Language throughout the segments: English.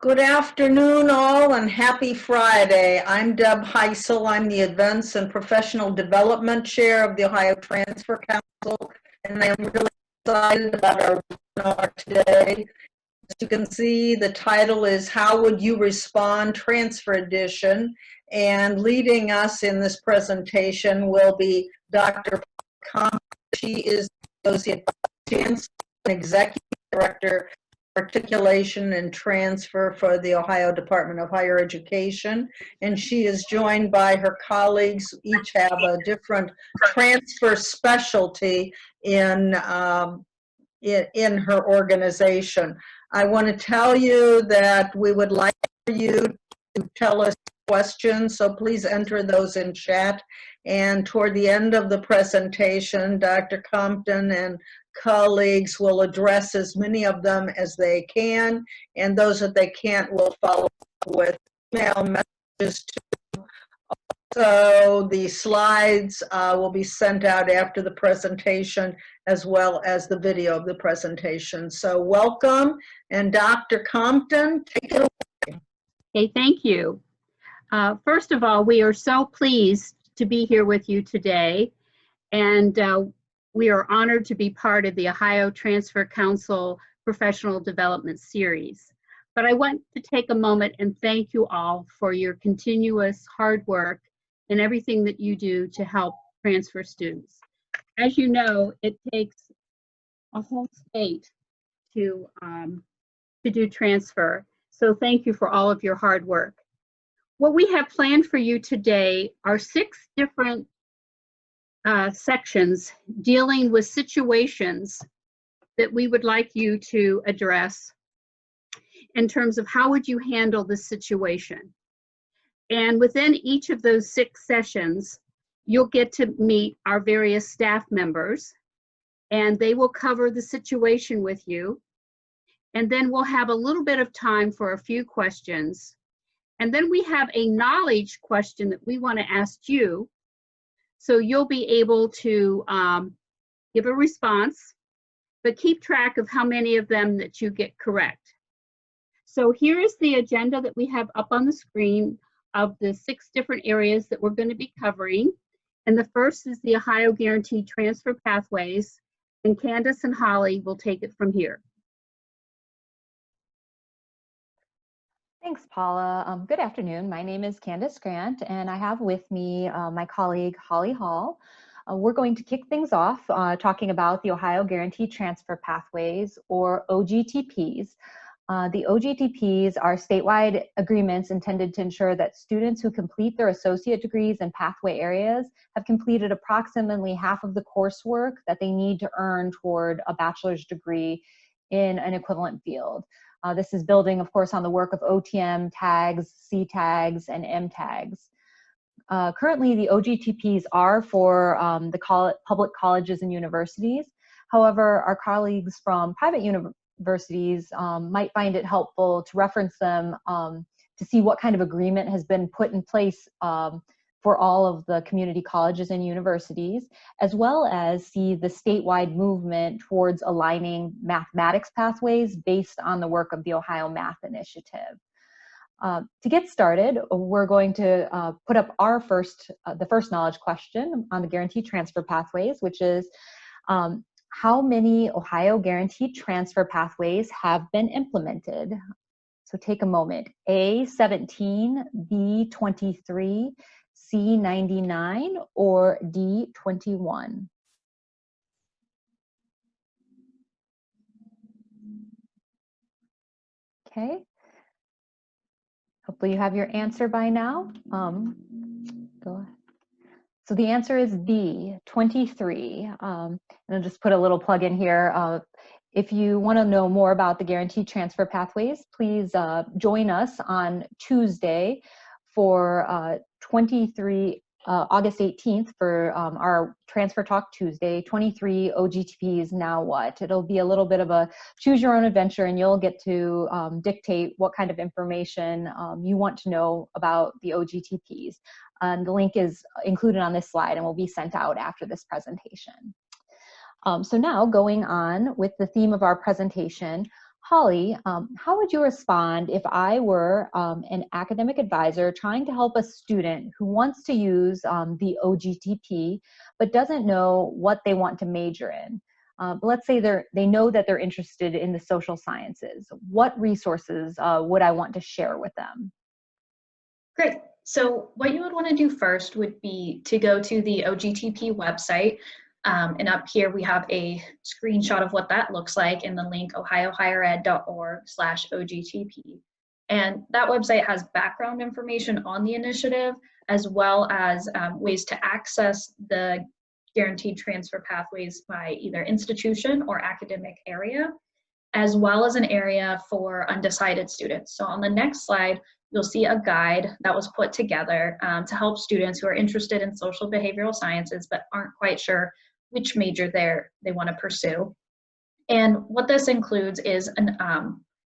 Good afternoon, all, and happy Friday. I'm Deb Heisel. I'm the Events and Professional Development Chair of the Ohio Transfer Council, and I'm really excited about our webinar today. As you can see, the title is How Would You Respond? Transfer Edition, and leading us in this presentation will be Dr. Paula Compton. She is the Associate Chancellor and Executive Director Articulation and Transfer for the Ohio Department of Higher Education, and she is joined by her colleagues. Each have a different transfer specialty in her organization. I want to tell you that we would like for you to tell us questions, so please enter those in chat. And toward the end of the presentation, Dr. Compton and colleagues will address as many of them as they can, and those that they can't will follow up with email messages too. So the slides will be sent out after the presentation, as well as the video of the presentation. So welcome, and Dr. Compton, take it away. Okay, thank you. First of all, we are so pleased to be here with you today, and we are honored to be part of the Ohio Transfer Council Professional Development Series. But I want to take a moment and thank you all for your continuous hard work and everything that you do to help transfer students. As you know, it takes a whole state to do transfer, so thank you for all of your hard work. What we have planned for you today are 6 different sections dealing with situations that we would like you to address in terms of how would you handle this situation. And within each of those 6 sessions, you'll get to meet our various staff members, and they will cover the situation with you. And then we'll have a little bit of time for a few questions. And then we have a knowledge question that we want to ask you. So you'll be able to give a response, but keep track of how many of them that you get correct. So here is the agenda that we have up on the screen of the 6 different areas that we're going to be covering. And the first is the Ohio Guaranteed Transfer Pathways, and Candace and Holly will take it from here. Thanks, Paula. Good afternoon. My name is Candace Grant, and I have with me my colleague, Holly Hall. We're going to kick things off talking about the Ohio Guaranteed Transfer Pathways, or OGTPs. The OGTPs are statewide agreements intended to ensure that students who complete their associate degrees in pathway areas have completed approximately half of the coursework that they need to earn toward a bachelor's degree in an equivalent field. This is building, of course, on the work of OTM tags, C tags, and M tags. Currently, the OGTPs are for the public colleges and universities. However, our colleagues from private universities might find it helpful to reference them to see what kind of agreement has been put in place for all of the community colleges and universities, as well as see the statewide movement towards aligning mathematics pathways based on the work of the Ohio Math Initiative. To get started, we're going to put up our the first knowledge question on the guaranteed transfer pathways, which is how many Ohio guaranteed transfer pathways have been implemented? So take a moment. A, 17, B, 23, C, 99, or D, 21? Okay. Hopefully you have your answer by now. Go ahead. So the answer is B, 23. And I'll just put a little plug in here. If you want to know more about the guaranteed transfer pathways, please join us on Tuesday for August 18th for our Transfer Talk Tuesday, 23 OGTPs, now what? It'll be a little bit of a choose your own adventure, and you'll get to dictate what kind of information you want to know about the OGTPs. The link is included on this slide and will be sent out after this presentation. So now going on with the theme of our presentation, Holly, how would you respond if I were an academic advisor trying to help a student who wants to use the OGTP but doesn't know what they want to major in? But let's say they know that they're interested in the social sciences. What resources would I want to share with them? Great. So what you would want to do first would be to go to the OGTP website. And up here we have a screenshot of what that looks like in the link ohiohighered.org/OGTP. And that website has background information on the initiative, as well as ways to access the guaranteed transfer pathways by either institution or academic area, as well as an area for undecided students. So on the next slide, you'll see a guide that was put together to help students who are interested in social behavioral sciences but aren't quite sure which major they want to pursue. And what this includes is an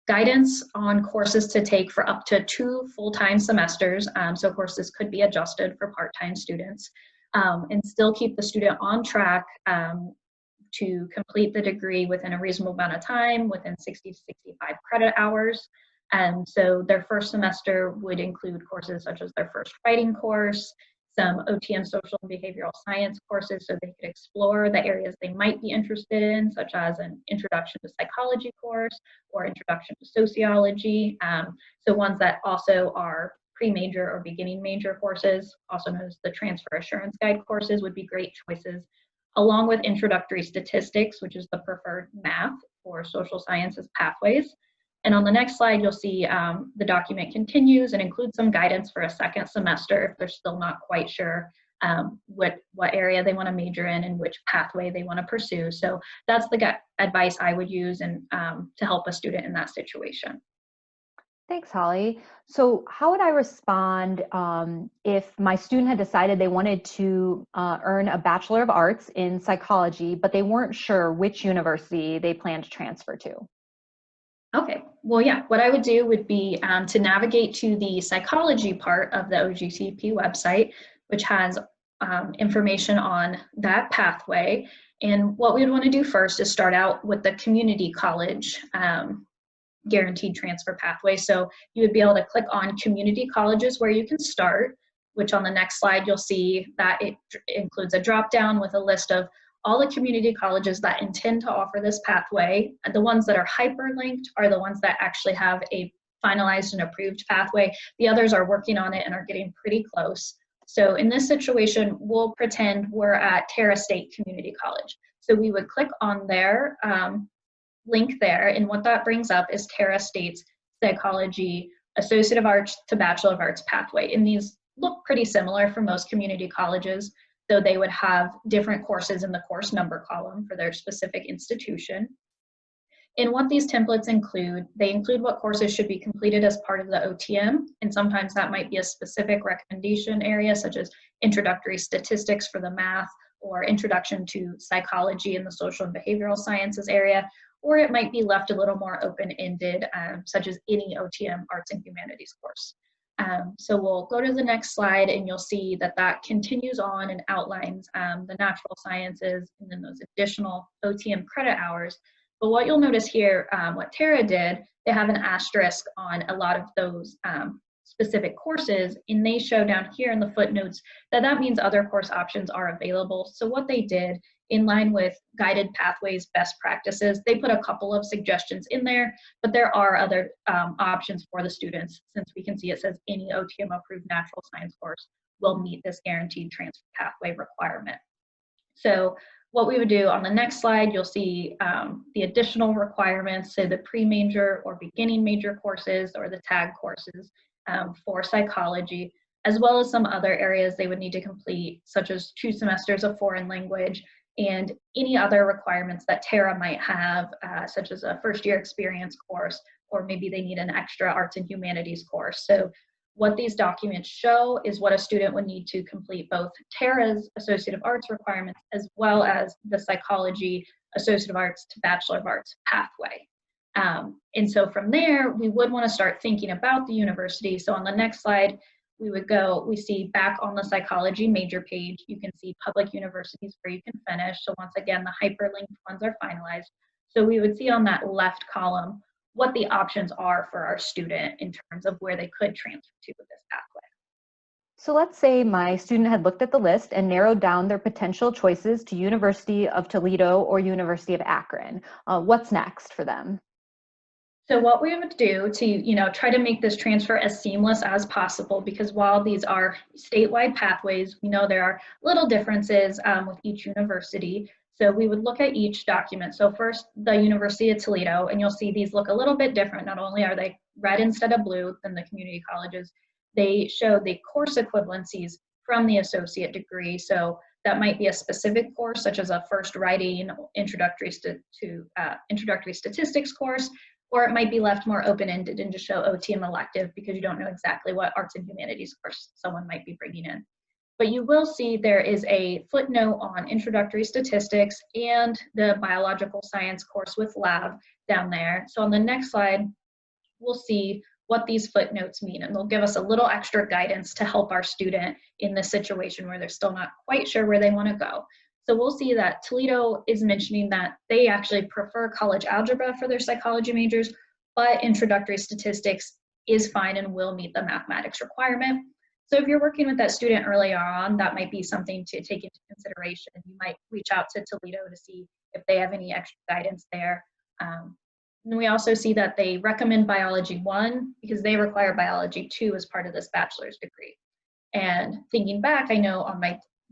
guidance on courses to take for up to 2 full-time semesters. So courses could be adjusted for part-time students and still keep the student on track to complete the degree within a reasonable amount of time, within 60 to 65 credit hours. And so their first semester would include courses such as their first writing course, some OTM social and behavioral science courses so they could explore the areas they might be interested in, such as an introduction to psychology course or introduction to sociology. So ones that also are pre-major or beginning major courses, also known as the transfer assurance guide courses, would be great choices, along with introductory statistics, which is the preferred math for social sciences pathways. And on the next slide, you'll see the document continues and includes some guidance for a second semester if they're still not quite sure what area they want to major in and which pathway they want to pursue. So that's the advice I would use and to help a student in that situation. Thanks, Holly. So how would I respond if my student had decided they wanted to earn a Bachelor of Arts in psychology, but they weren't sure which university they planned to transfer to? Okay, well, yeah, what I would do would be to navigate to the psychology part of the OGTP website, which has information on that pathway. And what we would want to do first is start out with the community college guaranteed transfer pathway. So you would be able to click on community colleges where you can start, which on the next slide, you'll see that it includes a drop down with a list of all the community colleges that intend to offer this pathway. The ones that are hyperlinked are the ones that actually have a finalized and approved pathway. The others are working on it and are getting pretty close. So in this situation, we'll pretend we're at Terra State Community College. So we would click on their link there, and what that brings up is Terra State's Psychology Associate of Arts to Bachelor of Arts pathway. And these look pretty similar for most community colleges, though they would have different courses in the course number column for their specific institution. And what these templates include, they include what courses should be completed as part of the OTM, and sometimes that might be a specific recommendation area, such as introductory statistics for the math, or introduction to psychology in the social and behavioral sciences area, or it might be left a little more open-ended, such as any OTM arts and humanities course. So we'll go to the next slide and you'll see that that continues on and outlines the natural sciences and then those additional OTM credit hours. But what you'll notice here, what Tara did, they have an asterisk on a lot of those specific courses, and they show down here in the footnotes that that means other course options are available. So what they did, in line with guided pathways best practices, they put a couple of suggestions in there, but there are other options for the students, since we can see it says any OTM approved natural science course will meet this guaranteed transfer pathway requirement. So what we would do on the next slide, you'll see the additional requirements, so the pre-major or beginning major courses or the tag courses for psychology, as well as some other areas they would need to complete, such as 2 semesters of foreign language and any other requirements that Tara might have, such as a first-year experience course, or maybe they need an extra arts and humanities course. So what these documents show is what a student would need to complete both Tara's Associate of Arts requirements as well as the Psychology Associate of Arts to Bachelor of Arts pathway. And so from there, we would want to start thinking about the university. So on the next slide, we see back on the psychology major page, you can see public universities where you can finish. So once again, the hyperlinked ones are finalized. So we would see on that left column what the options are for our student in terms of where they could transfer to with this pathway. So let's say my student had looked at the list and narrowed down their potential choices to University of Toledo or University of Akron. What's next for them? So what we would do to, try to make this transfer as seamless as possible, because while these are statewide pathways, we know there are little differences with each university. So we would look at each document. So first, the University of Toledo, and you'll see these look a little bit different. Not only are they red instead of blue than the community colleges, they show the course equivalencies from the associate degree. So that might be a specific course, such as a first writing introductory statistics course, or it might be left more open-ended and just show OTM elective because you don't know exactly what arts and humanities course someone might be bringing in. But you will see there is a footnote on introductory statistics and the biological science course with lab down there. So on the next slide, we'll see what these footnotes mean, and they'll give us a little extra guidance to help our student in this situation where they're still not quite sure where they want to go. So we'll see that Toledo is mentioning that they actually prefer college algebra for their psychology majors, but introductory statistics is fine and will meet the mathematics requirement. So if you're working with that student early on, that might be something to take into consideration. You might reach out to Toledo to see if they have any extra guidance there. And we also see that they recommend Biology 1 because they require Biology 2 as part of this bachelor's degree. And thinking back, I know on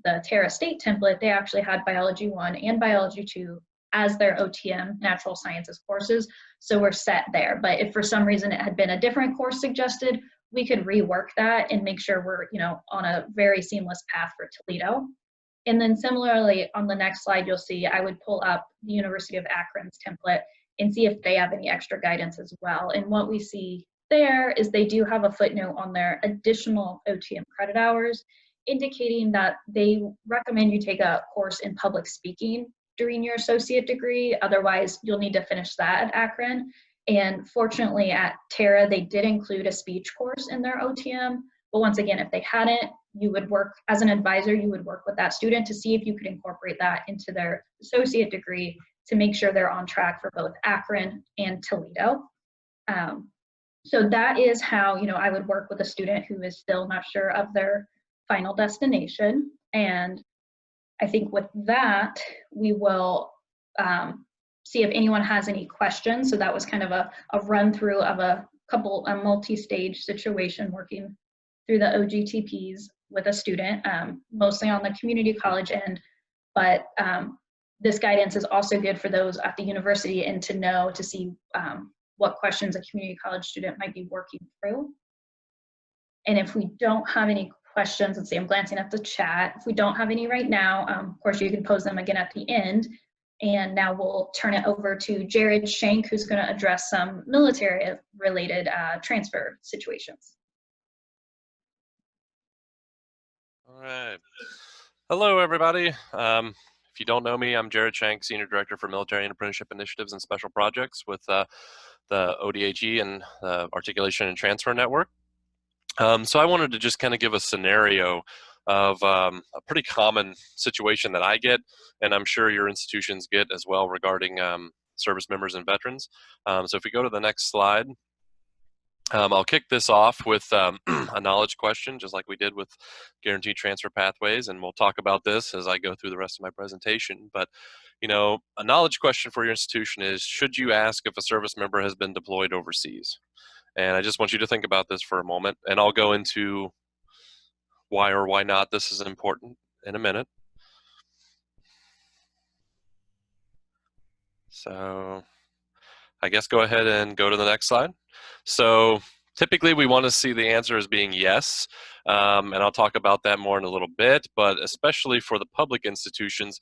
the Terra State template, they actually had Biology 1 and Biology 2 as their OTM natural sciences courses. So we're set there. But if for some reason it had been a different course suggested, we could rework that and make sure we're on a very seamless path for Toledo. And then similarly, on the next slide, you'll see I would pull up the University of Akron's template and see if they have any extra guidance as well. And what we see there is they do have a footnote on their additional OTM credit hours, indicating that they recommend you take a course in public speaking during your associate degree. Otherwise, you'll need to finish that at Akron. And fortunately at Terra, they did include a speech course in their OTM. But once again, if they hadn't, you would work as an advisor, you would work with that student to see if you could incorporate that into their associate degree to make sure they're on track for both Akron and Toledo. So that is how, I would work with a student who is still not sure of their final destination. And I think with that, we will see if anyone has any questions. So that was kind of a run through of a multi-stage situation working through the OGTPs with a student, mostly on the community college end, but this guidance is also good for those at the university and to see what questions a community college student might be working through. And if we don't have any questions, let's see, I'm glancing at the chat. If we don't have any right now, of course, you can pose them again at the end. And now we'll turn it over to Jared Shank, who's going to address some military-related transfer situations. All right. Hello, everybody. If you don't know me, I'm Jared Shank, Senior Director for Military and Apprenticeship Initiatives and Special Projects with the ODAG and the Articulation and Transfer Network. So I wanted to just kind of give a scenario of a pretty common situation that I get, and I'm sure your institutions get as well regarding service members and veterans. So if we go to the next slide, I'll kick this off with a knowledge question, just like we did with guaranteed transfer pathways, and we'll talk about this as I go through the rest of my presentation. But, a knowledge question for your institution is, should you ask if a service member has been deployed overseas? And I just want you to think about this for a moment, and I'll go into why or why not this is important in a minute. So I guess go ahead and go to the next slide. So typically we want to see the answer as being yes, and I'll talk about that more in a little bit, but especially for the public institutions,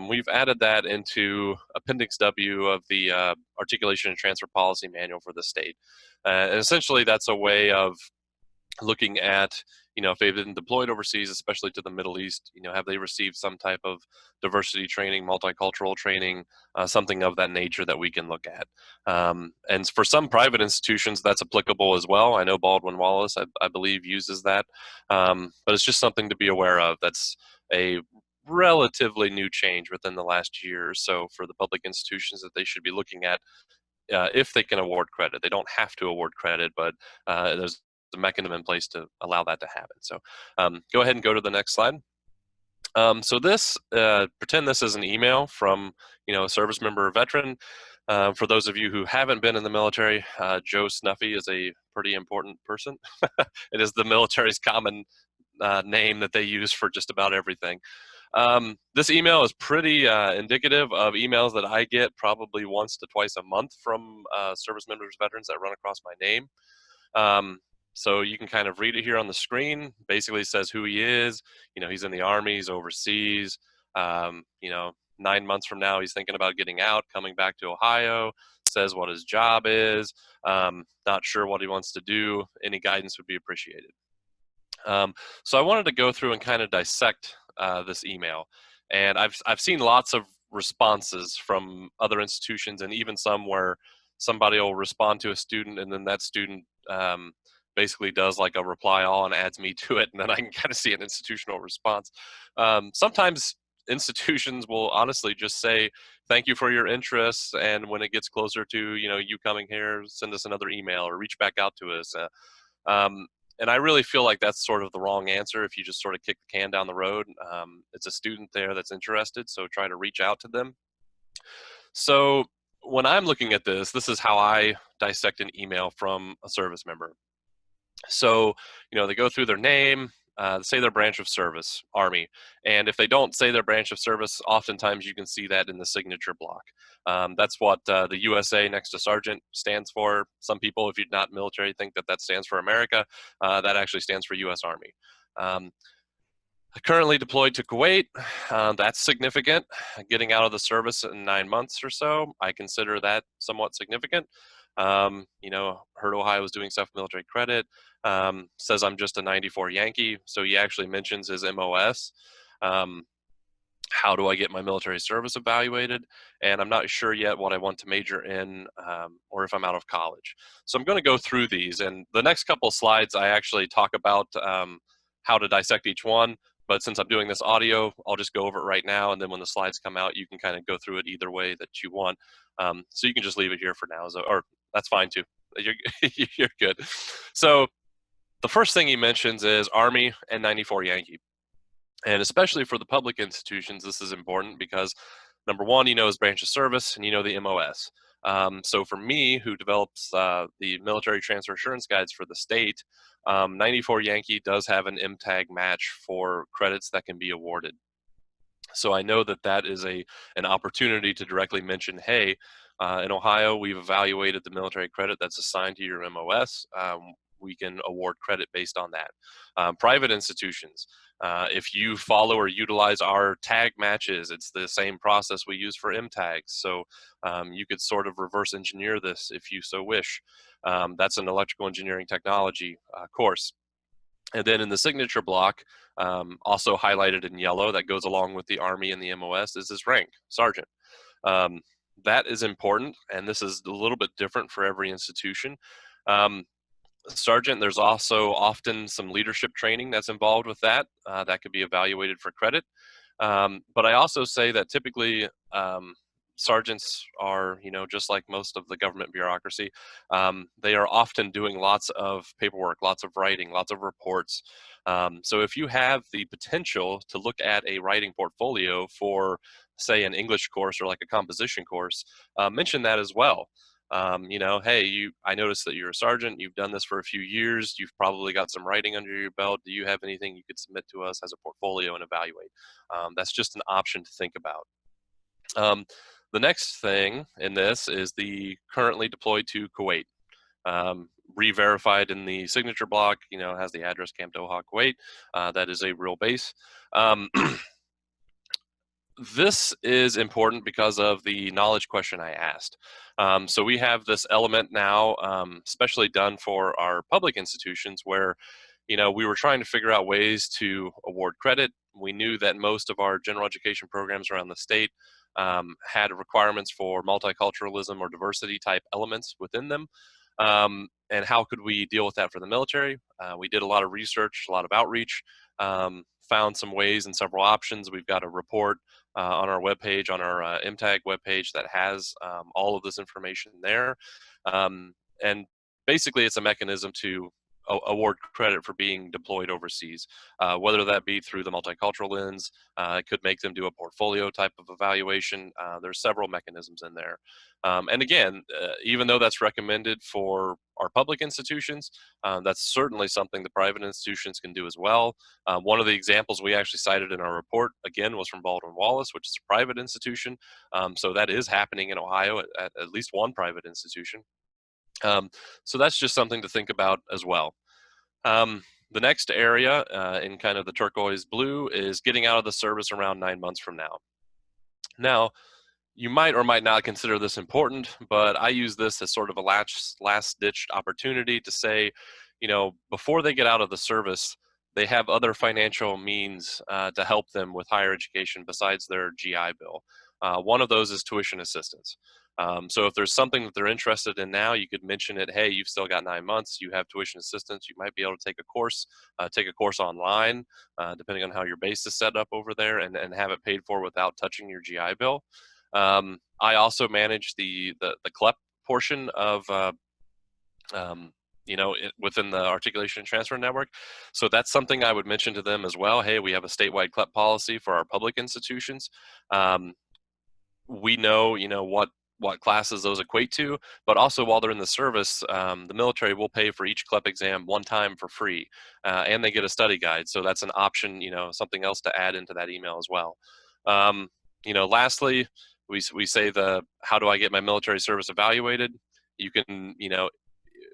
we've added that into Appendix W of the Articulation and Transfer Policy Manual for the state. And essentially that's a way of looking at, if they've been deployed overseas, especially to the Middle East, have they received some type of diversity training, multicultural training, something of that nature that we can look at. And for some private institutions, that's applicable as well. I know Baldwin Wallace, I believe, uses that. But it's just something to be aware of. That's a relatively new change within the last year or so for the public institutions that they should be looking at if they can award credit. They don't have to award credit, but there's a mechanism in place to allow that to happen. So go ahead and go to the next slide. So this, pretend this is an email from, a service member or veteran. For those of you who haven't been in the military, Joe Snuffy is a pretty important person. It is the military's common name that they use for just about everything. This email is pretty indicative of emails that I get probably once to twice a month from service members, veterans that run across my name. So you can kind of read it here on the screen. Basically says who he is. He's in the Army, he's overseas. 9 months from now, he's thinking about getting out, coming back to Ohio. Says what his job is. Not sure what he wants to do. Any guidance would be appreciated. So I wanted to go through and kind of dissect this email. And I've seen lots of responses from other institutions, and even some where somebody will respond to a student and then that student basically does like a reply all and adds me to it, and then I can kind of see an institutional response. Sometimes institutions will honestly just say, thank you for your interest, and when it gets closer to you coming here, send us another email or reach back out to us. And I really feel like that's sort of the wrong answer if you just sort of kick the can down the road. It's a student there that's interested, so try to reach out to them. So when I'm looking at this is how I dissect an email from a service member. So, they go through their name, say their branch of service, Army. And if they don't say their branch of service, oftentimes you can see that in the signature block. That's what the USA next to Sergeant stands for. Some people, if you're not military, think that stands for America. That actually stands for U.S. Army. Currently deployed to Kuwait. That's significant. Getting out of the service in 9 months or so, I consider that somewhat significant. Heard Ohio was doing stuff with military credit. Says I'm just a 94 Yankee. So he actually mentions his MOS. How do I get my military service evaluated? And I'm not sure yet what I want to major in or if I'm out of college. So I'm going to go through these. And the next couple slides, I actually talk about how to dissect each one. But since I'm doing this audio, I'll just go over it right now. And then when the slides come out, you can kind of go through it either way that you want. So you can just leave it here for now, or that's fine too. You're good. So the first thing he mentions is Army and 94 Yankee. And especially for the public institutions, this is important because number one, his branch of service and the MOS. So for me, who develops the military transfer assurance guides for the state, 94 Yankee does have an MTAG match for credits that can be awarded. So I know that is an opportunity to directly mention, hey, in Ohio, we've evaluated the military credit that's assigned to your MOS. We can award credit based on that. Private institutions, if you follow or utilize our tag matches, it's the same process we use for MTAGs. So you could sort of reverse engineer this if you so wish. That's an electrical engineering technology course. And then in the signature block, also highlighted in yellow that goes along with the Army and the MOS is his rank, Sergeant. That is important, and this is a little bit different for every institution. Sergeant, there's also often some leadership training that's involved with that. That could be evaluated for credit. But I also say that typically sergeants are, just like most of the government bureaucracy, they are often doing lots of paperwork, lots of writing, lots of reports. So if you have the potential to look at a writing portfolio for, say, an English course or like a composition course, mention that as well. Hey, I noticed that you're a sergeant, you've done this for a few years, you've probably got some writing under your belt. Do you have anything you could submit to us as a portfolio and evaluate? That's just an option to think about. The next thing in this is the currently deployed to Kuwait. Re-verified in the signature block, has the address Camp Doha, Kuwait. That is a real base. This is important because of the knowledge question I asked. So we have this element now, especially done for our public institutions where, we were trying to figure out ways to award credit. We knew that most of our general education programs around the state had requirements for multiculturalism or diversity type elements within them. and how could we deal with that for the military? We did a lot of research, a lot of outreach, found some ways and several options. We've got a report on our webpage, on our MTAG webpage, that has all of this information there. And basically, it's a mechanism to award credit for being deployed overseas, whether that be through the multicultural lens. It could make them do a portfolio type of evaluation. There's several mechanisms in there. And again, even though that's recommended for our public institutions, that's certainly something the private institutions can do as well. One of the examples we actually cited in our report, again, was from Baldwin Wallace, which is a private institution. So that is happening in Ohio at least one private institution. So that's just something to think about as well. The next area in kind of the turquoise blue is getting out of the service around 9 months from now. Now, you might or might not consider this important, but I use this as sort of a last-ditched opportunity to say, before they get out of the service, they have other financial means to help them with higher education besides their GI Bill. One of those is tuition assistance. So if there's something that they're interested in now, you could mention it. Hey, you've still got 9 months. You have tuition assistance. You might be able to take a course online, depending on how your base is set up over there, and have it paid for without touching your GI Bill. I also manage the CLEP portion of within the Articulation and Transfer Network. So that's something I would mention to them as well. Hey, we have a statewide CLEP policy for our public institutions. We know, what classes those equate to, but also while they're in the service, the military will pay for each CLEP exam one time for free, and they get a study guide. So that's an option, something else to add into that email as well. Lastly, we say how do I get my military service evaluated? You can,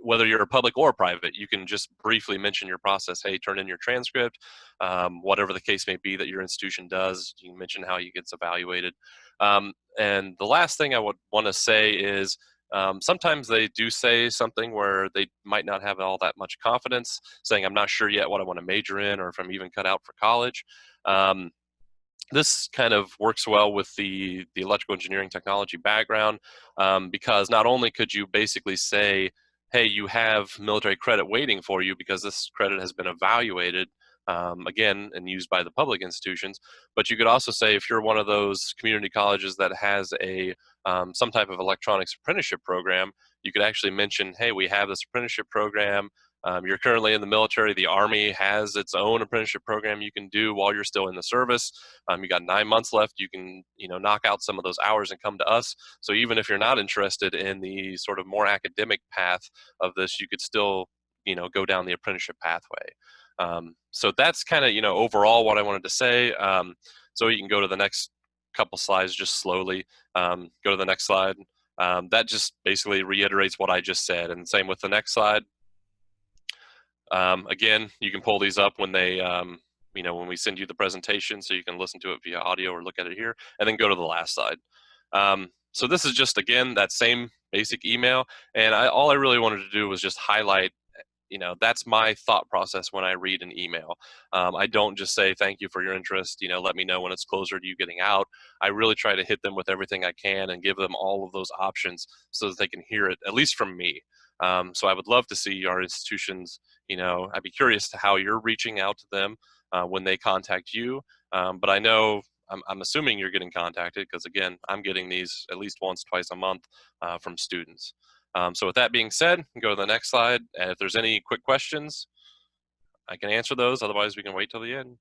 whether you're a public or private, you can just briefly mention your process. Hey, turn in your transcript, whatever the case may be that your institution does. You can mention how you get evaluated. And the last thing I would want to say is sometimes they do say something where they might not have all that much confidence, saying, I'm not sure yet what I want to major in or if I'm even cut out for college. This kind of works well with the electrical engineering technology background, because not only could you basically say, hey, you have military credit waiting for you because this credit has been evaluated, again, and used by the public institutions, but you could also say if you're one of those community colleges that has some type of electronics apprenticeship program, you could actually mention, hey, we have this apprenticeship program. You're currently in the military. The Army has its own apprenticeship program you can do while you're still in the service. You got 9 months left. You can, knock out some of those hours and come to us. So even if you're not interested in the sort of more academic path of this, you could still, go down the apprenticeship pathway. So that's kind of, overall what I wanted to say. So you can go to the next couple slides just slowly. Go to the next slide. That just basically reiterates what I just said. And same with the next slide. Again, you can pull these up when they, when we send you the presentation, so you can listen to it via audio or look at it here, and then go to the last slide. So this is just, again, that same basic email. And all I really wanted to do was just highlight, that's my thought process when I read an email. I don't just say, thank you for your interest, let me know when it's closer to you getting out. I really try to hit them with everything I can and give them all of those options so that they can hear it, at least from me. So I would love to see our institutions, I'd be curious to how you're reaching out to them when they contact you. But I know, I'm assuming you're getting contacted because, again, I'm getting these at least once, twice a month from students. So with that being said, go to the next slide. And if there's any quick questions, I can answer those. Otherwise, we can wait till the end.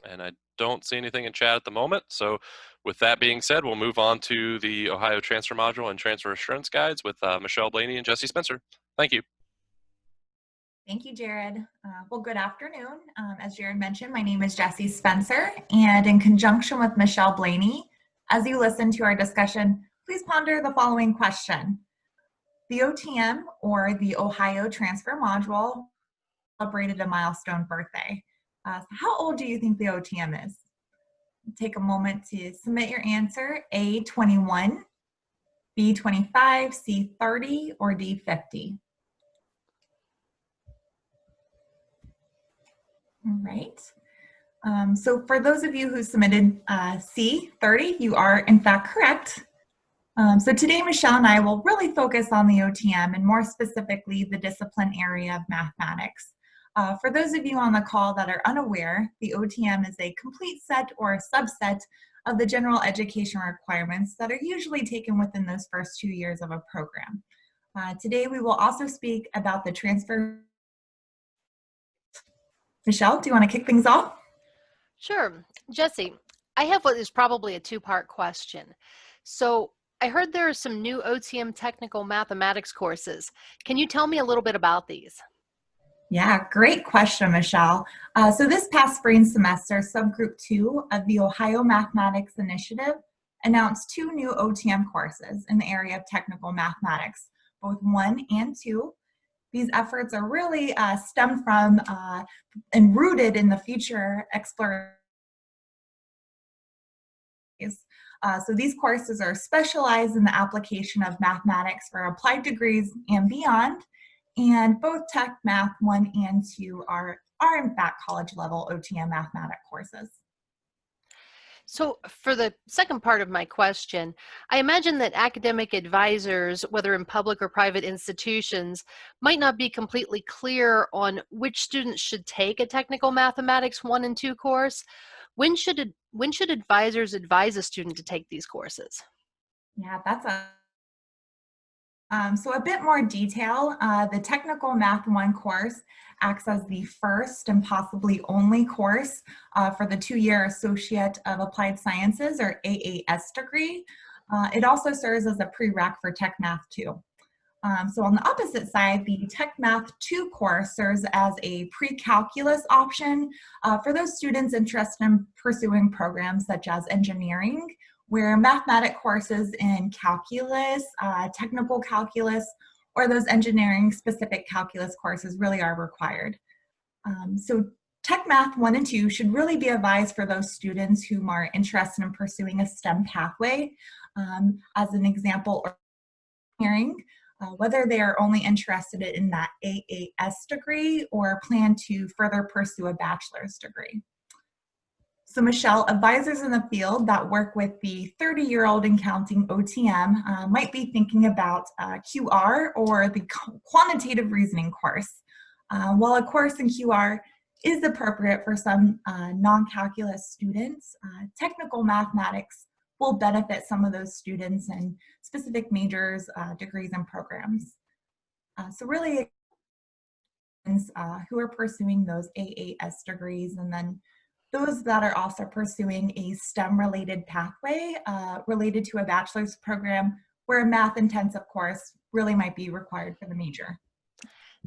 And I don't see anything in chat at the moment. So with that being said, we'll move on to the Ohio Transfer Module and Transfer Assurance Guides with Michelle Blaney and Jesse Spencer. Thank you. Thank you, Jared. Well, good afternoon. As Jared mentioned, my name is Jesse Spencer, and in conjunction with Michelle Blaney, as you listen to our discussion, please ponder the following question. The OTM, or the Ohio Transfer Module, celebrated a milestone birthday. So how old do you think the OTM is? Take a moment to submit your answer, A, 21, B, 25, C, 30, or D, 50. All right. So for those of you who submitted C, 30, you are in fact correct. So today, Michelle and I will really focus on the OTM and more specifically the discipline area of mathematics. For those of you on the call that are unaware, the OTM is a complete set or a subset of the general education requirements that are usually taken within those first 2 years of a program. Today, we will also speak about the transfer. Michelle, do you want to kick things off? Sure. Jesse, I have what is probably a two-part question. So I heard there are some new OTM technical mathematics courses. Can you tell me a little bit about these? Yeah, great question, Michelle. So this past spring semester, Subgroup 2 of the Ohio Mathematics Initiative announced 2 new OTM courses in the area of technical mathematics, both 1 and 2. These efforts are really stemmed from and rooted in the future exploration. So these courses are specialized in the application of mathematics for applied degrees and beyond. And both Tech Math 1 and 2 are in fact college level OTM mathematics courses. So for the second part of my question, I imagine that academic advisors, whether in public or private institutions, might not be completely clear on which students should take a technical mathematics 1 and 2 course. When should advisors advise a student to take these courses? Yeah, that's so a bit more detail. The Technical Math 1 course acts as the first and possibly only course for the 2-year Associate of Applied Sciences, or AAS degree. It also serves as a prereq for Tech Math 2. So on the opposite side, the Tech Math 2 course serves as a pre-calculus option for those students interested in pursuing programs such as engineering, where mathematic courses in calculus, technical calculus, or those engineering specific calculus courses really are required. So Tech Math 1 and 2 should really be advised for those students who are interested in pursuing a STEM pathway. As an example, or engineering, whether they are only interested in that AAS degree or plan to further pursue a bachelor's degree. So Michelle, advisors in the field that work with the 30-year-old and counting OTM might be thinking about QR, or the quantitative reasoning course. While a course in QR is appropriate for some non-calculus students, technical mathematics will benefit some of those students in specific majors, degrees, and programs. So really, who are pursuing those AAS degrees, and then those that are also pursuing a STEM-related pathway related to a bachelor's program where a math-intensive course really might be required for the major.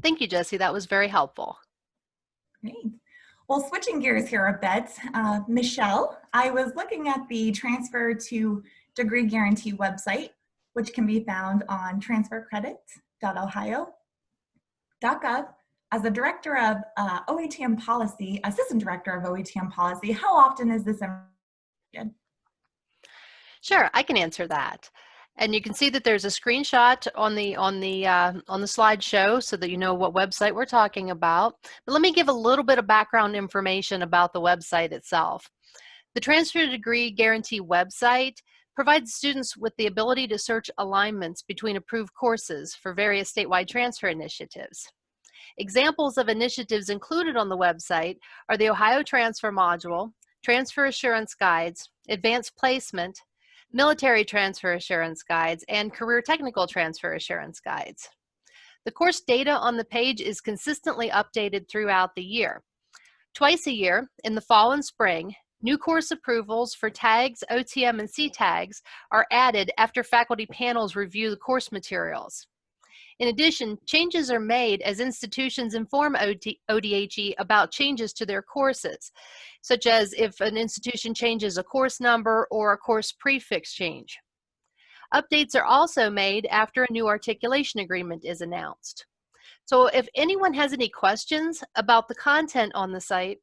Thank you, Jesse. That was very helpful. Great. Well, switching gears here a bit, Michelle, I was looking at the Transfer to Degree Guarantee website, which can be found on transfercredit.ohio.gov. As the director of OETM policy, assistant director of OETM policy, how often is this information? Sure, I can answer that. And you can see that there's a screenshot on the slideshow so that you know what website we're talking about. But let me give a little bit of background information about the website itself. The Transfer Degree Guarantee website provides students with the ability to search alignments between approved courses for various statewide transfer initiatives. Examples of initiatives included on the website are the Ohio Transfer Module, Transfer Assurance Guides, Advanced Placement, Military Transfer Assurance Guides, and Career Technical Transfer Assurance Guides. The course data on the page is consistently updated throughout the year. Twice a year, in the fall and spring, new course approvals for tags, OTM, and C-tags are added after faculty panels review the course materials. In addition, changes are made as institutions inform ODHE about changes to their courses, such as if an institution changes a course number or a course prefix change. Updates are also made after a new articulation agreement is announced. So if anyone has any questions about the content on the site,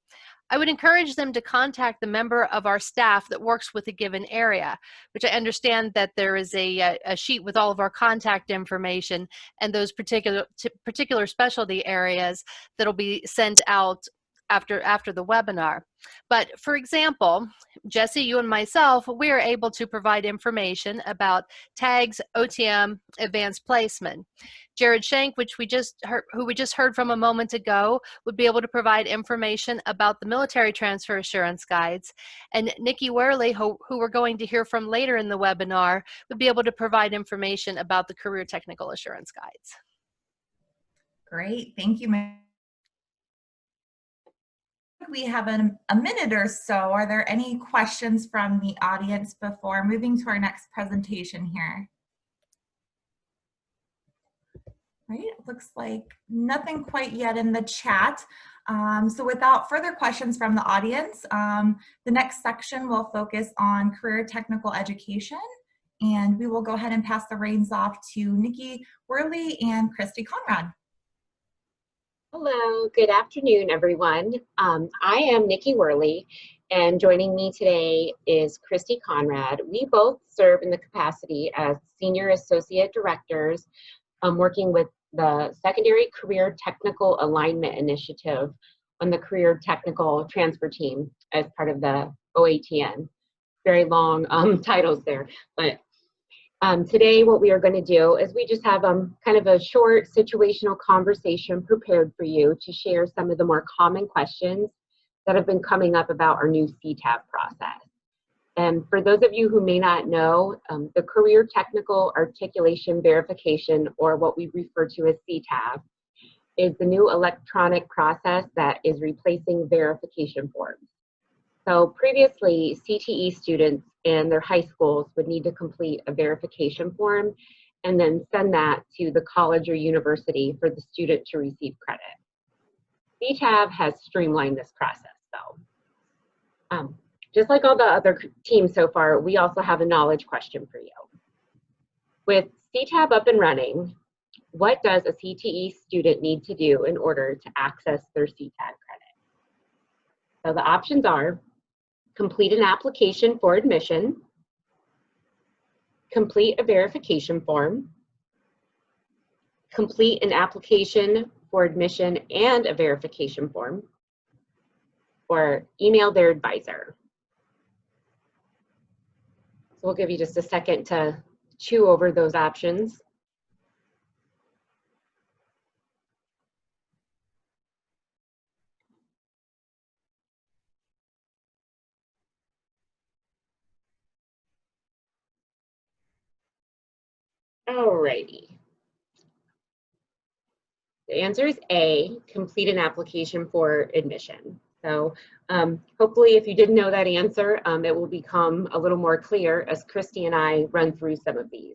I would encourage them to contact the member of our staff that works with a given area, which I understand that there is a sheet with all of our contact information and those particular specialty areas that'll be sent out after the webinar. But for example, Jesse, you and myself, we are able to provide information about tags, OTM, advanced placement. Jared Shank, who we just heard from a moment ago, would be able to provide information about the military transfer assurance guides. And Nikki Worley, who we're going to hear from later in the webinar, would be able to provide information about the career technical assurance guides. Great, thank you. We have a minute or so. Are there any questions from the audience before moving to our next presentation here? Right, it looks like nothing quite yet in the chat. So without further questions from the audience, the next section will focus on career technical education, and we will go ahead and pass the reins off to Nikki Worley and Christy Conrad. Hello, good afternoon, everyone. I am Nikki Worley, and joining me today is Christy Conrad. We both serve in the capacity as Senior Associate Directors, working with the Secondary Career Technical Alignment Initiative on the Career Technical Transfer Team as part of the OATN. Very long titles there, but today what we are going to do is we just have kind of a short situational conversation prepared for you to share some of the more common questions that have been coming up about our new CTAB process. And for those of you who may not know, the Career Technical Articulation Verification, or what we refer to as CTAB, is the new electronic process that is replacing verification forms. So previously, CTE students in their high schools would need to complete a verification form and then send that to the college or university for the student to receive credit. CTAB has streamlined this process, though. Just like all the other teams so far, we also have a knowledge question for you. With CTAB up and running, what does a CTE student need to do in order to access their CTAB credit? So the options are: complete an application for admission, complete a verification form, complete an application for admission and a verification form, or email their advisor. So we'll give you just a second to chew over those options. Alrighty. The answer is A, complete an application for admission. So hopefully if you didn't know that answer, it will become a little more clear as Christy and I run through some of these.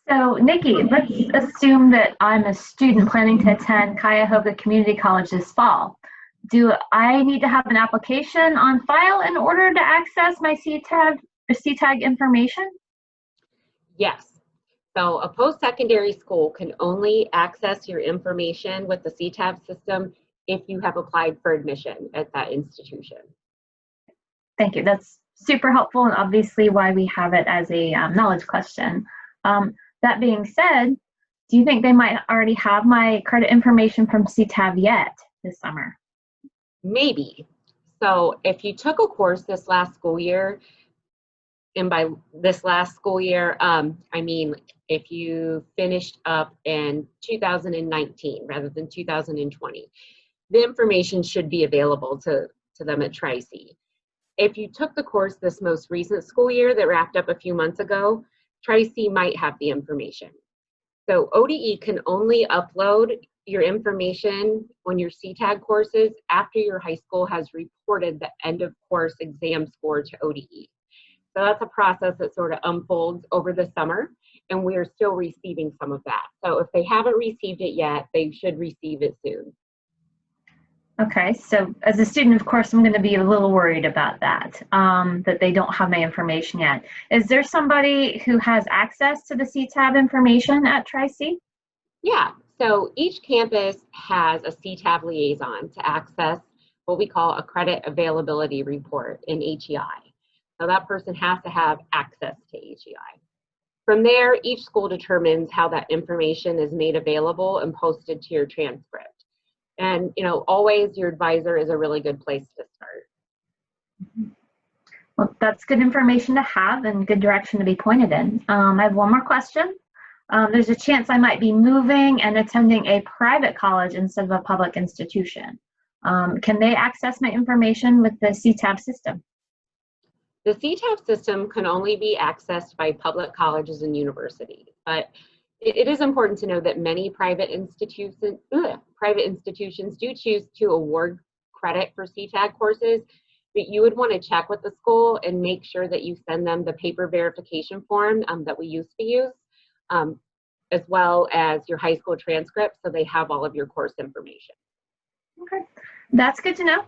So Nikki, let's assume that I'm a student planning to attend Cuyahoga Community College this fall. Do I need to have an application on file in order to access my CTAG information? Yes. So a post-secondary school can only access your information with the CTAB system if you have applied for admission at that institution. Thank you. That's super helpful, and obviously why we have it as a knowledge question. That being said, do you think they might already have my credit information from CTAB yet this summer? Maybe. So if you took a course this last school year, and by this last school year, I mean if you finished up in 2019 rather than 2020, the information should be available to them at Tri-C. If you took the course this most recent school year that wrapped up a few months ago, Tri-C might have the information. So ODE can only upload your information on your CTAG courses after your high school has reported the end of course exam score to ODE. So that's a process that sort of unfolds over the summer, and we are still receiving some of that. So if they haven't received it yet, they should receive it soon. Okay, so as a student, of course, I'm going to be a little worried about that, that they don't have my information yet. Is there somebody who has access to the CTAB information at Tri-C? Yeah, so each campus has a CTAB liaison to access what we call a credit availability report in HEI. So that person has to have access to HEI. From there, each school determines how that information is made available and posted to your transcript. And, always your advisor is a really good place to start. Well, that's good information to have and good direction to be pointed in. I have one more question. There's a chance I might be moving and attending a private college instead of a public institution. Can they access my information with the CTAB system? The CTAB system can only be accessed by public colleges and universities, but it is important to know that many private institutions do choose to award credit for CTAG courses, but you would want to check with the school and make sure that you send them the paper verification form that we used to use, as well as your high school transcript, so they have all of your course information. Okay, that's good to know.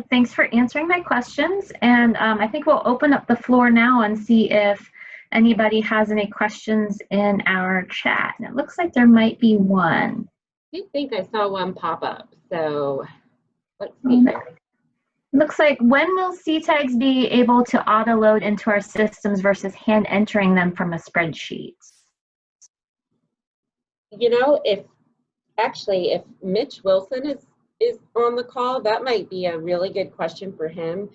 Thanks for answering my questions. And I think we'll open up the floor now and see if anybody has any questions in our chat. And it looks like there might be one. I think I saw one pop up, so let's see here. Looks like, when will CTAGs be able to auto-load into our systems versus hand entering them from a spreadsheet? If Mitch Wilson is on the call, that might be a really good question for him.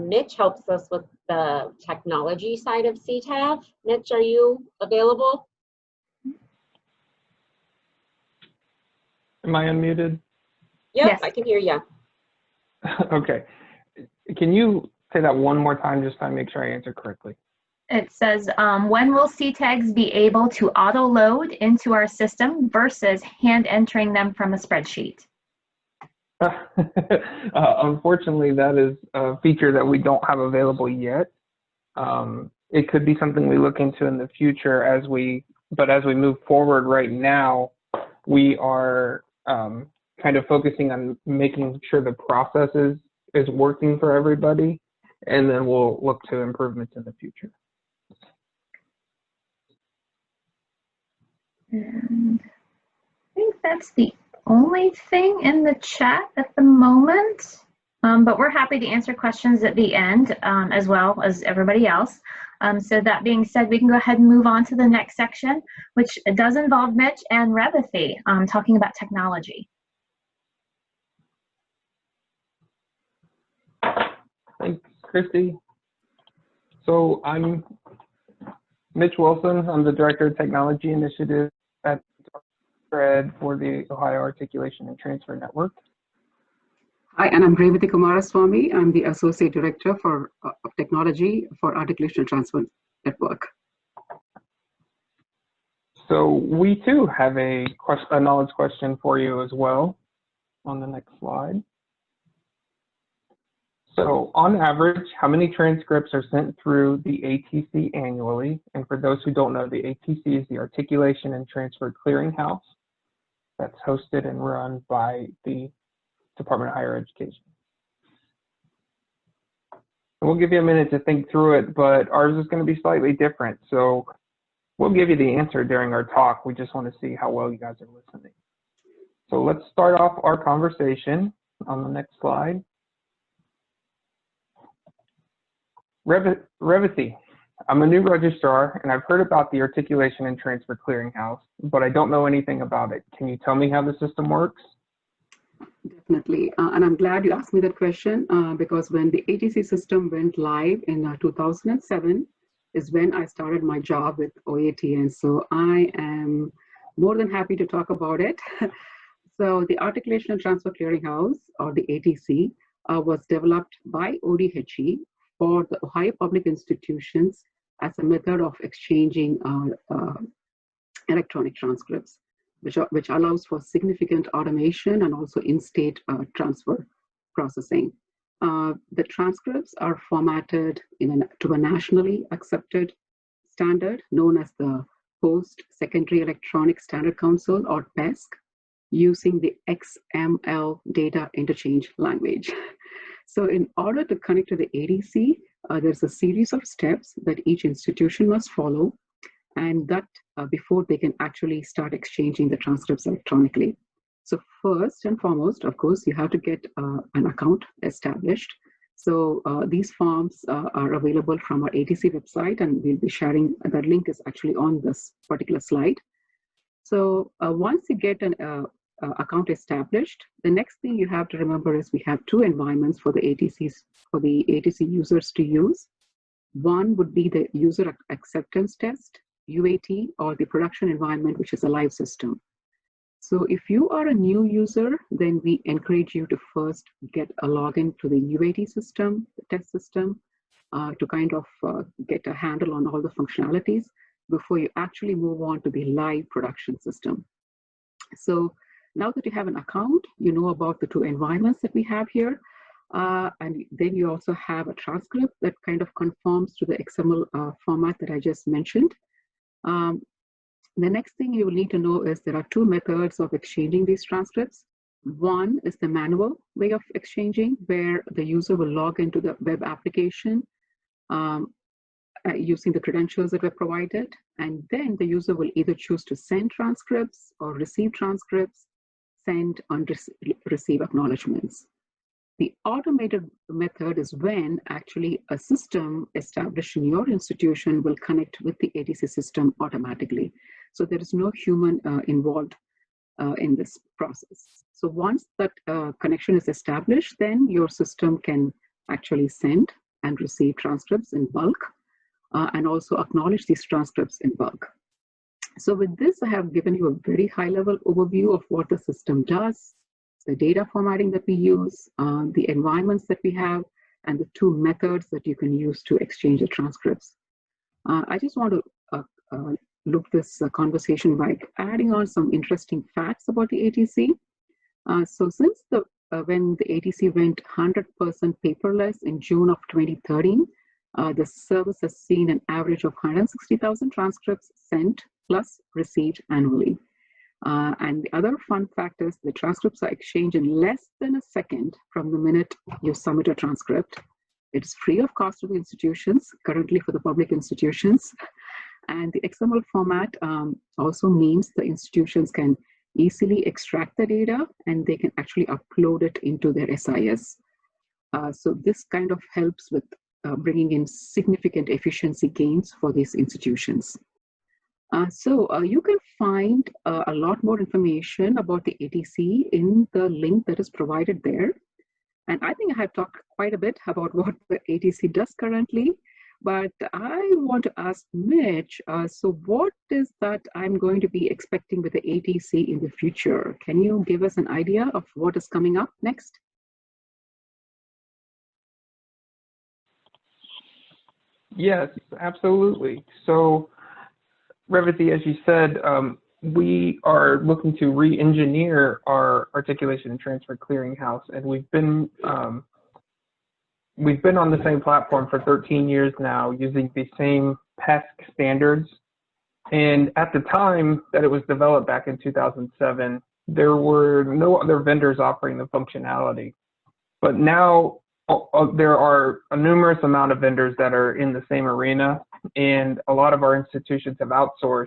Mitch helps us with the technology side of CTAB. Mitch, are you available? Am I unmuted? Yep, Yes. I can hear you. Okay. Can you say that one more time just to make sure I answer correctly? It says, when will CTAGs be able to auto-load into our system versus hand entering them from a spreadsheet? Unfortunately, that is a feature that we don't have available yet. It could be something we look into in the future as we move forward. Right now, we are kind of focusing on making sure the process is working for everybody, and then we'll look to improvements in the future. And I think that's the only thing in the chat at the moment, but we're happy to answer questions at the end as well as everybody else. So that being said, we can go ahead and move on to the next section, which does involve Mitch and Revathy talking about technology. Thanks, Christy. So I'm Mitch Wilson. I'm the Director of Technology Initiative at Ed for the Ohio Articulation and Transfer Network. Hi, and I'm Revathy Kumaraswamy. I'm the Associate Director of Technology for Articulation and Transfer Network. So we too have a knowledge question for you as well on the next slide. So on average, how many transcripts are sent through the ATC annually? And for those who don't know, the ATC is the Articulation and Transfer Clearinghouse that's hosted and run by the Department of Higher Education. And we'll give you a minute to think through it, but ours is going to be slightly different. So we'll give you the answer during our talk. We just want to see how well you guys are listening. So let's start off our conversation on the next slide. Revathy, I'm a new registrar and I've heard about the Articulation and Transfer Clearinghouse, but I don't know anything about it. Can you tell me how the system works? Definitely, and I'm glad you asked me that question because when the ATC system went live in 2007 is when I started my job with OATN. So I am more than happy to talk about it. So the Articulation and Transfer Clearinghouse, or the ATC, was developed by ODHE for the Ohio public institutions as a method of exchanging electronic transcripts, which allows for significant automation and also in-state transfer processing. The transcripts are formatted to a nationally accepted standard known as the Post-Secondary Electronic Standard Council, or PESC, using the XML data interchange language. So in order to connect to the ADC, there's a series of steps that each institution must follow, and that before they can actually start exchanging the transcripts electronically. So first and foremost, of course, you have to get an account established. So these forms are available from our ATC website, and we'll be sharing, that link is actually on this particular slide. So once you get an account established, the next thing you have to remember is we have two environments for the ATC users to use. One would be the user acceptance test, UAT, or the production environment, which is a live system. So if you are a new user, then we encourage you to first get a login to the UAT system, the test system, to kind of get a handle on all the functionalities before you actually move on to the live production system. So now that you have an account, you know about the two environments that we have here. And then you also have a transcript that kind of conforms to the XML format that I just mentioned. The next thing you will need to know is there are two methods of exchanging these transcripts. One is the manual way of exchanging, where the user will log into the web application using the credentials that were provided. And then the user will either choose to send transcripts or receive transcripts, send and receive acknowledgements. The automated method is when actually a system established in your institution will connect with the ATC system automatically. So there is no human involved in this process. So once that connection is established, then your system can actually send and receive transcripts in bulk and also acknowledge these transcripts in bulk. So with this, I have given you a very high-level overview of what the system does, the data formatting that we use, the environments that we have, and the two methods that you can use to exchange the transcripts. I just want to loop this conversation by adding on some interesting facts about the ATC. So since when the ATC went 100% paperless in June of 2013, the service has seen an average of 160,000 transcripts sent plus received annually. And the other fun fact is the transcripts are exchanged in less than a second from the minute you submit a transcript. It's free of cost to the institutions, currently for the public institutions. And the XML format also means the institutions can easily extract the data and they can actually upload it into their SIS. So this kind of helps with bringing in significant efficiency gains for these institutions. So you can find a lot more information about the ATC in the link that is provided there. And I think I have talked quite a bit about what the ATC does currently, but I want to ask Mitch, so what is that I'm going to be expecting with the ATC in the future? Can you give us an idea of what is coming up next? Yes, absolutely. So, Revati, as you said, we are looking to re-engineer our articulation and transfer clearinghouse, and we've been on the same platform for 13 years now, using the same PESC standards. And at the time that it was developed back in 2007, there were no other vendors offering the functionality. But now there are a numerous amount of vendors that are in the same arena, and a lot of our institutions have outsourced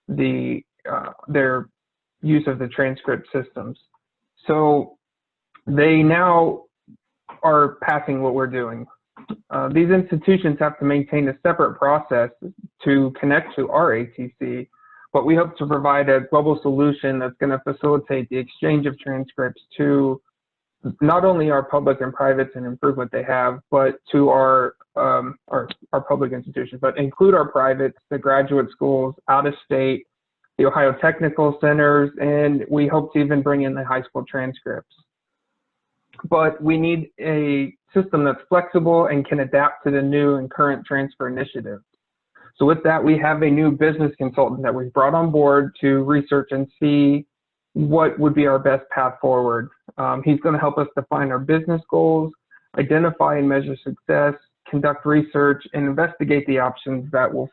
their use of the transcript systems. So they now are passing what we're doing. These institutions have to maintain a separate process to connect to our ATC, but we hope to provide a global solution that's going to facilitate the exchange of transcripts to not only our public and privates and improve what they have, but to our public institutions, but include our privates, the graduate schools, out of state, the Ohio Technical Centers, and we hope to even bring in the high school transcripts. But we need a system that's flexible and can adapt to the new and current transfer initiatives. So with that, we have a new business consultant that we've brought on board to research and see what would be our best path forward. He's going to help us define our business goals, identify and measure success, conduct research, and investigate the options that will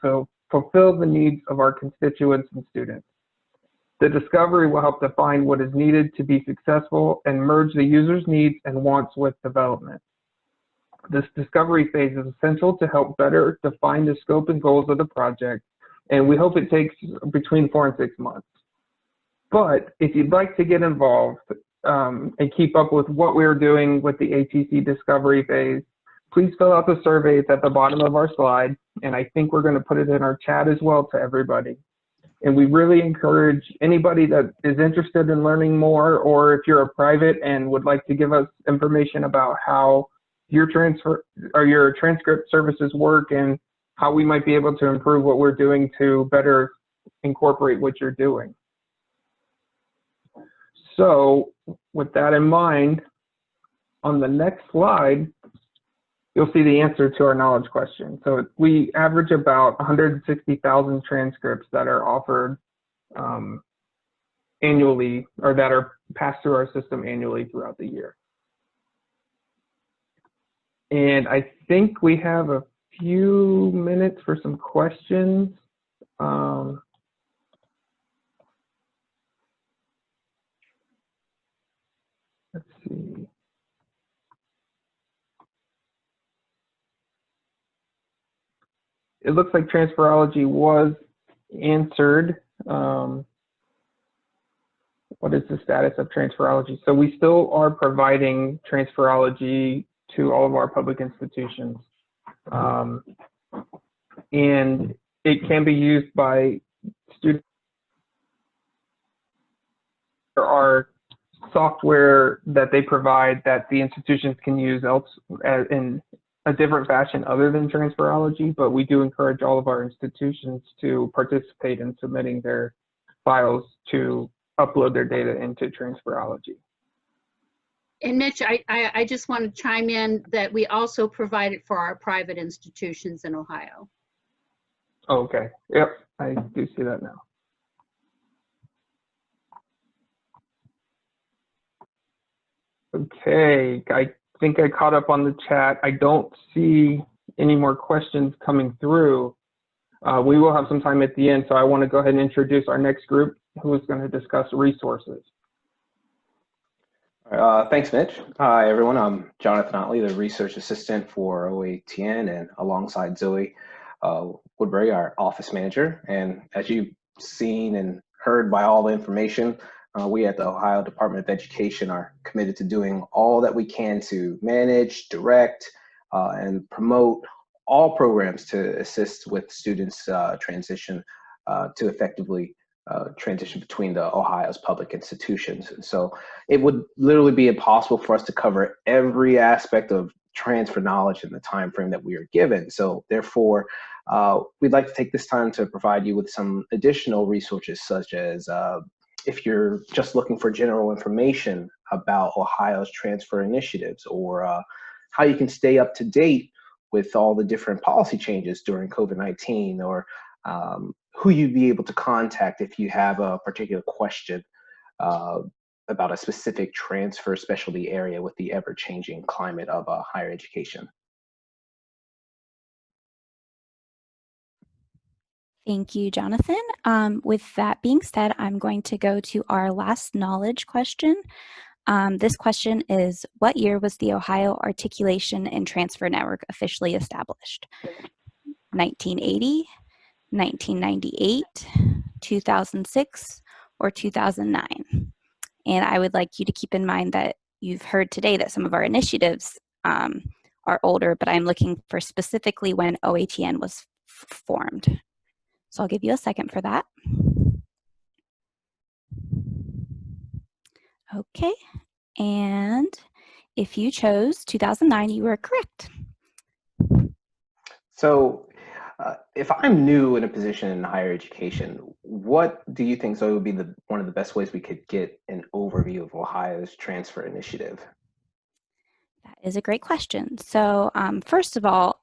fulfill the needs of our constituents and students. The discovery will help define what is needed to be successful and merge the user's needs and wants with development. This discovery phase is essential to help better define the scope and goals of the project, and we hope it takes between 4 and 6 months. But if you'd like to get involved and keep up with what we're doing with the ATC discovery phase, please fill out the survey. It's at the bottom of our slide, and I think we're going to put it in our chat as well to everybody. And we really encourage anybody that is interested in learning more, or if you're a private and would like to give us information about how your transcript services work and how we might be able to improve what we're doing to better incorporate what you're doing. So with that in mind, on the next slide, you'll see the answer to our knowledge question. So we average about 160,000 transcripts that are offered annually, or that are passed through our system annually throughout the year. And I think we have a few minutes for some questions. Let's see. It looks like transferology was answered. What is the status of transferology? So we still are providing transferology to all of our public institutions. And it can be used by students. There are software that they provide that the institutions can use in a different fashion other than transferology, but we do encourage all of our institutions to participate in submitting their files to upload their data into transferology. And Mitch, I just want to chime in that we also provide it for our private institutions in Ohio. Okay, yep, I do see that now. Okay, I think I caught up on the chat. I don't see any more questions coming through. We will have some time at the end, so I want to go ahead and introduce our next group who is going to discuss resources. Thanks, Mitch. Hi, everyone. I'm Jonathan Otley, the research assistant for OATN, and alongside Zoe Woodbury, our office manager. And as you've seen and heard by all the information, we at the Ohio Department of Education are committed to doing all that we can to manage, direct, and promote all programs to assist with students' transition to effectively transition between the Ohio's public institutions. And so it would literally be impossible for us to cover every aspect of transfer knowledge in the time frame that we are given. So therefore, we'd like to take this time to provide you with some additional resources, such as if you're just looking for general information about Ohio's transfer initiatives, or how you can stay up to date with all the different policy changes during COVID-19, or who you'd be able to contact if you have a particular question about a specific transfer specialty area with the ever-changing climate of higher education. Thank you, Jonathan. With that being said, I'm going to go to our last knowledge question. This question is, what year was the Ohio Articulation and Transfer Network officially established? 1980, 1998, 2006, or 2009? And I would like you to keep in mind that you've heard today that some of our initiatives are older, but I'm looking for specifically when OATN was formed. So I'll give you a second for that. Okay, and if you chose 2009, you were correct. So if I'm new in a position in higher education, what do you think would be one of the best ways we could get an overview of Ohio's transfer initiative? That is a great question. So first of all,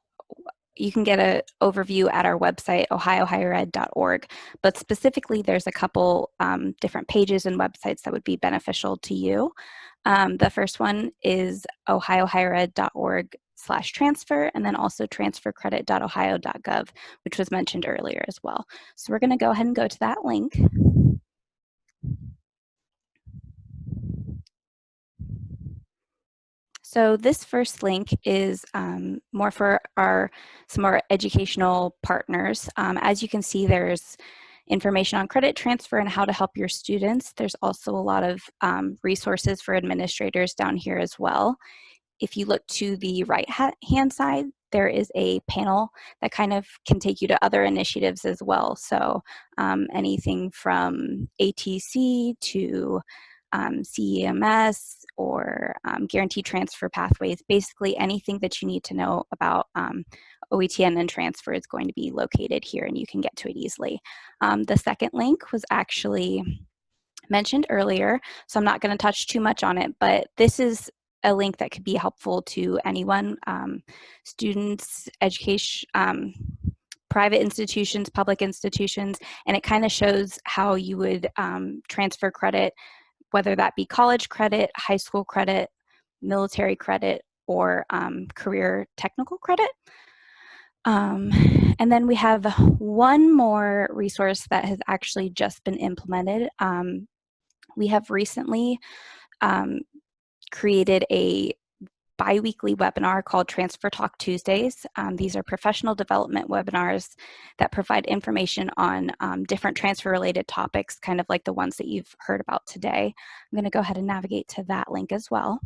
you can get an overview at our website, ohiohighered.org, but specifically there's a couple different pages and websites that would be beneficial to you. The first one is ohiohighered.org/transfer, and then also transfercredit.ohio.gov, which was mentioned earlier as well. So we're going to go ahead and go to that link. So this first link is more for some of our educational partners. As you can see, there's information on credit transfer and how to help your students. There's also a lot of resources for administrators down here as well. If you look to the right-hand side, there is a panel that kind of can take you to other initiatives as well. So anything from ATC to CEMS or guaranteed transfer pathways, basically anything that you need to know about OETN and transfer is going to be located here, and you can get to it easily. The second link was actually mentioned earlier, so I'm not going to touch too much on it, but this is a link that could be helpful to anyone, students, education, private institutions, public institutions, and it kind of shows how you would transfer credit, whether that be college credit, high school credit, military credit, or career technical credit. And then we have one more resource that has actually just been implemented. We have recently created a bi-weekly webinar called Transfer Talk Tuesdays. These are professional development webinars that provide information on different transfer-related topics, kind of like the ones that you've heard about today. I'm going to go ahead and navigate to that link as well.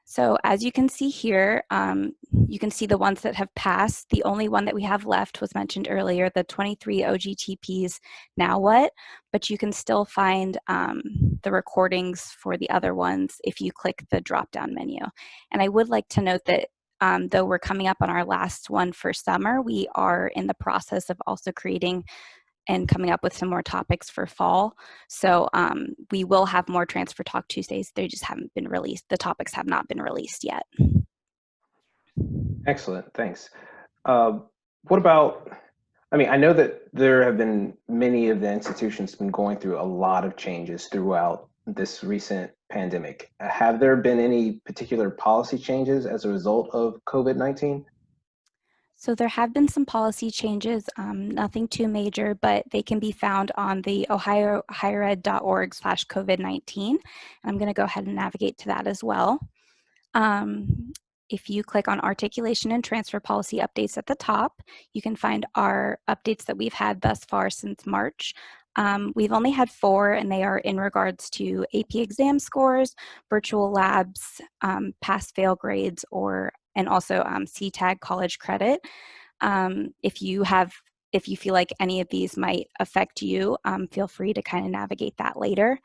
So as you can see here, you can see the ones that have passed. The only one that we have left was mentioned earlier, the 23 OGTPs, now what? But you can still find the recordings for the other ones if you click the drop-down menu. And I would like to note that though we're coming up on our last one for summer, we are in the process of also creating and coming up with some more topics for fall. So we will have more Transfer Talk Tuesdays. They just haven't been released. The topics have not been released yet. Excellent, thanks. What about, I mean, I know that there have been many of the institutions been going through a lot of changes throughout this recent pandemic. Have there been any particular policy changes as a result of COVID-19? So there have been some policy changes, nothing too major, but they can be found on the ohiohighered.org/COVID-19. I'm going to go ahead and navigate to that as well. If you click on Articulation and Transfer Policy Updates at the top, you can find our updates that we've had thus far since March. We've only had 4, and they are in regards to AP exam scores, virtual labs, pass-fail grades, and also CTAG college credit. If you feel like any of these might affect you, feel free to kind of navigate that later.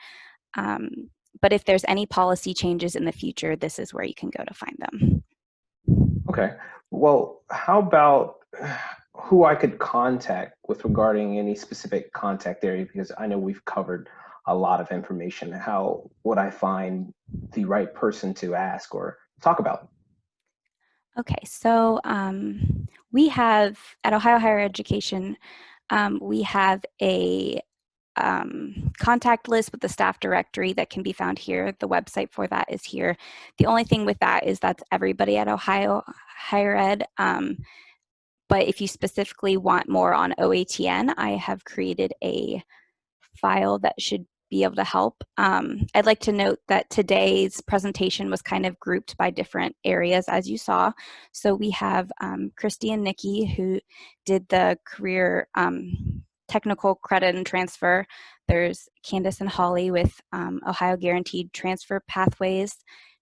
But if there's any policy changes in the future, this is where you can go to find them. Okay, well, how about who I could contact with regarding any specific contact area? Because I know we've covered a lot of information. How would I find the right person to ask or talk about? Okay, so we have, at Ohio Higher Education, we have a contact list with the staff directory that can be found here. The website for that is here. The only thing with that is that's everybody at Ohio Higher Ed. But if you specifically want more on OATN, I have created a file that should be able to help. I'd like to note that today's presentation was kind of grouped by different areas, as you saw. So we have Christy and Nikki, who did the career technical credit and transfer. There's Candace and Holly with Ohio Guaranteed Transfer Pathways.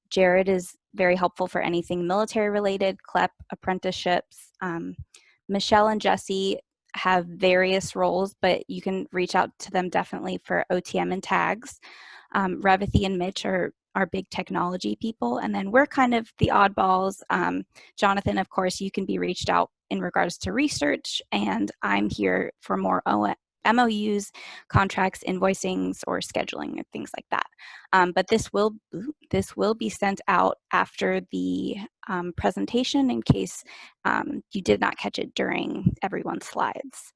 Jared is very helpful for anything military related, CLEP, apprenticeships. Michelle and Jesse have various roles, but you can reach out to them definitely for OTM and tags. Revathy and Mitch are big technology people, and then we're kind of the oddballs. Jonathan, of course, you can be reached out in regards to research, and I'm here for more MOUs, contracts, invoicings, or scheduling, and things like that. But this will be sent out after the presentation in case you did not catch it during everyone's slides.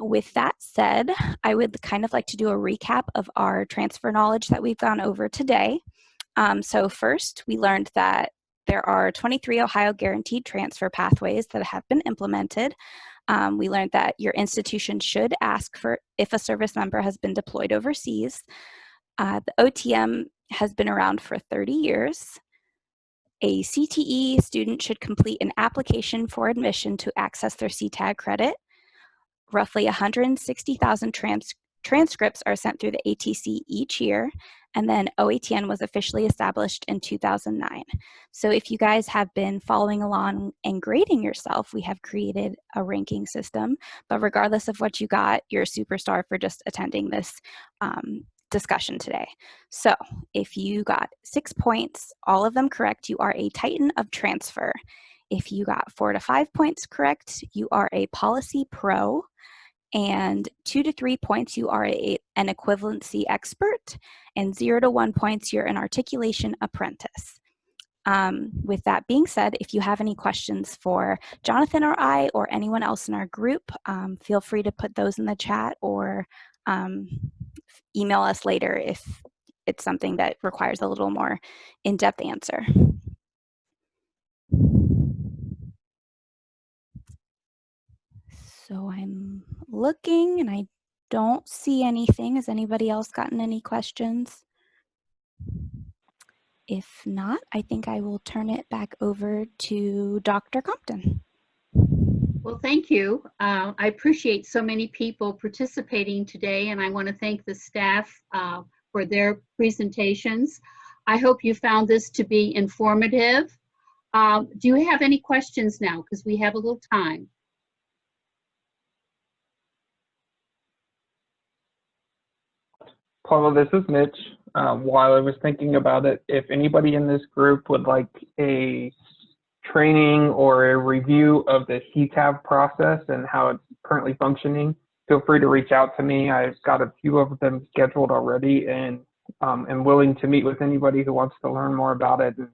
With that said, I would kind of like to do a recap of our transfer knowledge that we've gone over today. So first, we learned that there are 23 Ohio Guaranteed Transfer Pathways that have been implemented. We learned that your institution should ask for if a service member has been deployed overseas. The OTM has been around for 30 years. A CTE student should complete an application for admission to access their CTAG credit. Roughly 160,000 Transcripts are sent through the ATC each year, and then OATN was officially established in 2009. So if you guys have been following along and grading yourself, we have created a ranking system, but regardless of what you got, you're a superstar for just attending this discussion today. So if you got 6 points, all of them correct, you are a Titan of Transfer. If you got 4 to 5 points correct, you are a Policy Pro. And 2 to 3 points, you are an equivalency expert, and 0 to 1 points, you're an articulation apprentice. With that being said, if you have any questions for Jonathan or I or anyone else in our group, feel free to put those in the chat or email us later if it's something that requires a little more in-depth answer. So I'm looking and I don't see anything. Has anybody else gotten any questions? If not, I think I will turn it back over to Dr. Compton. Well, thank you. I appreciate so many people participating today, and I want to thank the staff for their presentations. I hope you found this to be informative. Do you have any questions now? Because we have a little time. Paula, this is Mitch. While I was thinking about it, if anybody in this group would like a training or a review of the HETAB process and how it's currently functioning, feel free to reach out to me. I've got a few of them scheduled already, and am willing to meet with anybody who wants to learn more about it and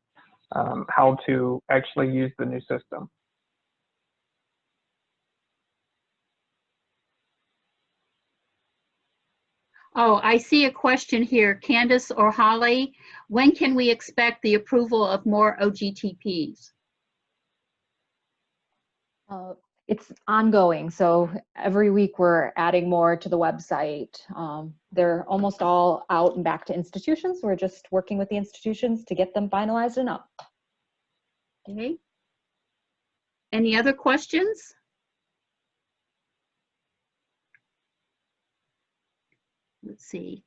how to actually use the new system. Oh, I see a question here. Candace or Holly, when can we expect the approval of more OGTPs? It's ongoing, so every week we're adding more to the website. They're almost all out and back to institutions. We're just working with the institutions to get them finalized and up. Okay. Any other questions? Let's see.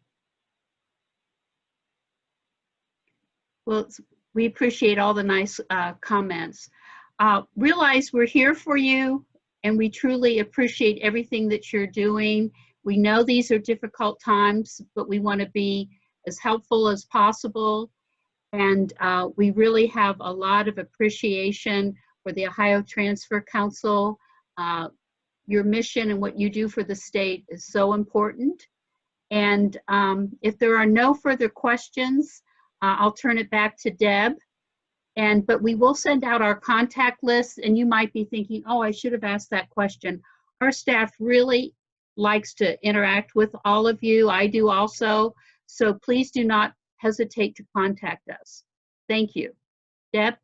Well, we appreciate all the nice comments. Realize we're here for you, and we truly appreciate everything that you're doing. We know these are difficult times, but we want to be as helpful as possible. And we really have a lot of appreciation for the Ohio Transfer Council. Your mission and what you do for the state is so important. And if there are no further questions, I'll turn it back to Deb. But we will send out our contact list, and you might be thinking, oh, I should have asked that question. Our staff really likes to interact with all of you. I do also. So please do not hesitate to contact us. Thank you. Deb?